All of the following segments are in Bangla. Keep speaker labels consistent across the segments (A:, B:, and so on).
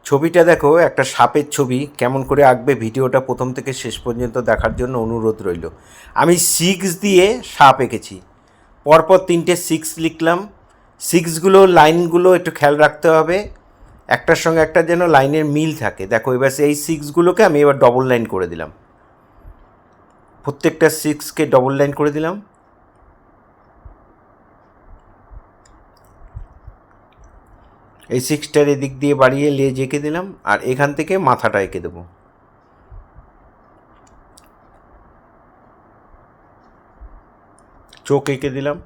A: ছবিটা দেখো, একটা সাপের ছবি। কেমন করে আঁকবে ভিডিওটা প্রথম থেকে শেষ পর্যন্ত দেখার জন্য অনুরোধ রইল। আমি 6 দিয়ে সাপ এঁকেছি, পরপর 3টে 6 লিখলাম। 6গুলো লাইনগুলো একটু খেয়াল রাখতে হবে, একটার সঙ্গে একটা যেন লাইনের মিল থাকে। দেখো এবার এই 6গুলোকে আমি এবার ডবল লাইন করে দিলাম, প্রত্যেকটা 6কে ডবল লাইন করে দিলাম। এই 6টার এদিক দিয়ে বাড়িয়ে লেজ এঁকে দিলাম, আর এখান থেকে মাথাটা এঁকে দেবো। চোখ এঁকে দিলাম।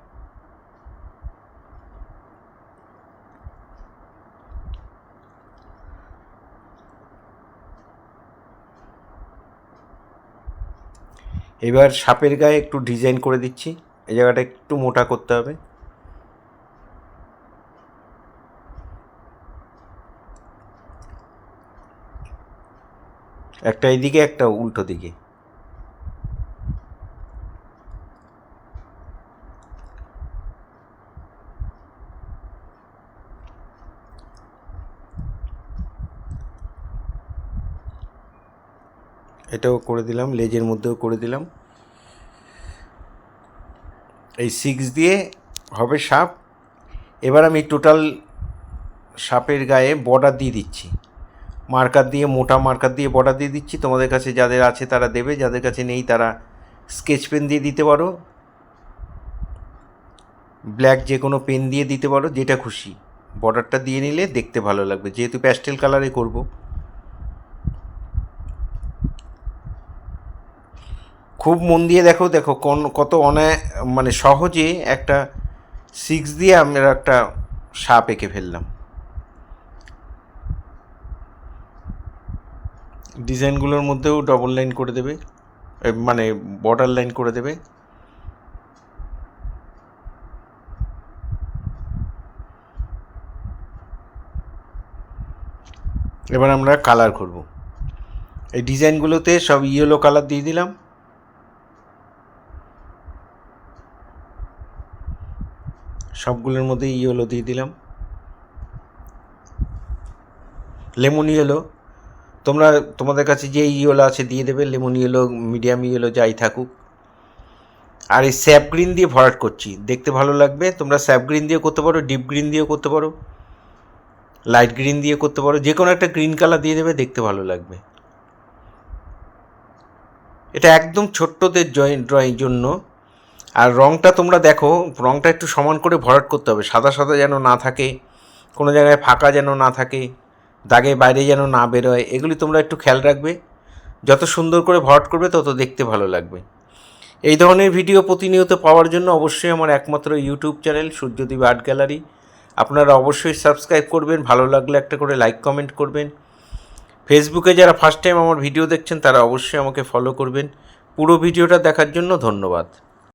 A: এবার সাপের গায়ে একটু ডিজাইন করে দিচ্ছি, এই জায়গাটা একটু মোটা করতে হবে। একটা এইদিকে, একটা উল্টো দিকে। এটাও করে দিলাম, লেজের মধ্যেও করে দিলাম। এই 6 দিয়ে হবে সাপ। এবার আমি টোটাল সাপের গায়ে বর্ডার দিয়ে দিচ্ছি, মার্কার দিয়ে, মোটা মার্কার দিয়ে বর্ডার দিয়ে দিচ্ছি। তোমাদের কাছে যাদের আছে তারা দেবে, যাদের কাছে নেই তারা স্কেচ পেন দিয়ে দিতে পারো, ব্ল্যাক যে কোনো পেন দিয়ে দিতে পারো, যেটা খুশি। বর্ডারটা দিয়ে নিলে দেখতে ভালো লাগবে, যেহেতু প্যাস্টেল কালারে করব। খুব মন দিয়ে দেখো, দেখো কত মানে সহজে একটা 6 দিয়ে আমরা একটা সাপ এঁকে ফেললাম। ডিজাইনগুলোর মধ্যেও ডবল লাইন করে দেবে, মানে বর্ডার লাইন করে দেবে। এবার আমরা কালার করব। এই ডিজাইনগুলোতে সব ইয়েলো কালার দিয়ে দিলাম। সবগুলোর মধ্যে ইয়েলো দিয়ে দিলাম, লেমন ইয়েলো। তোমাদের কাছে যে ইয়েলো আছে দিয়ে দেবে, লেমন ইয়েলো, মিডিয়াম ইয়েলো, যাই থাকুক। আর এই স্যাপ গ্রিন দিয়ে ভরাট করছি, দেখতে ভালো লাগবে। তোমরা স্যাপ গ্রিন দিয়ে করতে পারো, ডিপ গ্রিন দিয়েও করতে পারো, লাইট গ্রিন দিয়ে করতে পারো, যে কোনো একটা গ্রিন কালার দিয়ে দেবে, দেখতে ভালো লাগবে। এটা একদম ছোট্টদের ড্রয়িং জন্য। আর রঙটা তোমরা দেখো, রঙটা একটু সমান করে ভরাট করতে হবে, সাদা সাদা যেন না থাকে, কোনো জায়গায় ফাঁকা যেন না থাকে, দাগে বাইরে যেন না বেরোয়, এগুলি তোমরা একটু খেয়াল রাখবে। যত সুন্দর করে ভরাট করবে তত দেখতে ভালো লাগবে। এই ধরনের ভিডিও প্রতিনিয়ত পাওয়ার জন্য অবশ্যই আমার একমাত্র ইউটিউব চ্যানেল সূর্যদ্বীপ আর্ট গ্যালারি আপনারা অবশ্যই সাবস্ক্রাইব করবেন, ভালো লাগলে একটা করে লাইক কমেন্ট করবেন। ফেসবুকে যারা ফার্স্ট টাইম আমার ভিডিও দেখছেন তারা অবশ্যই আমাকে ফলো করবেন। পুরো ভিডিওটা দেখার জন্য ধন্যবাদ।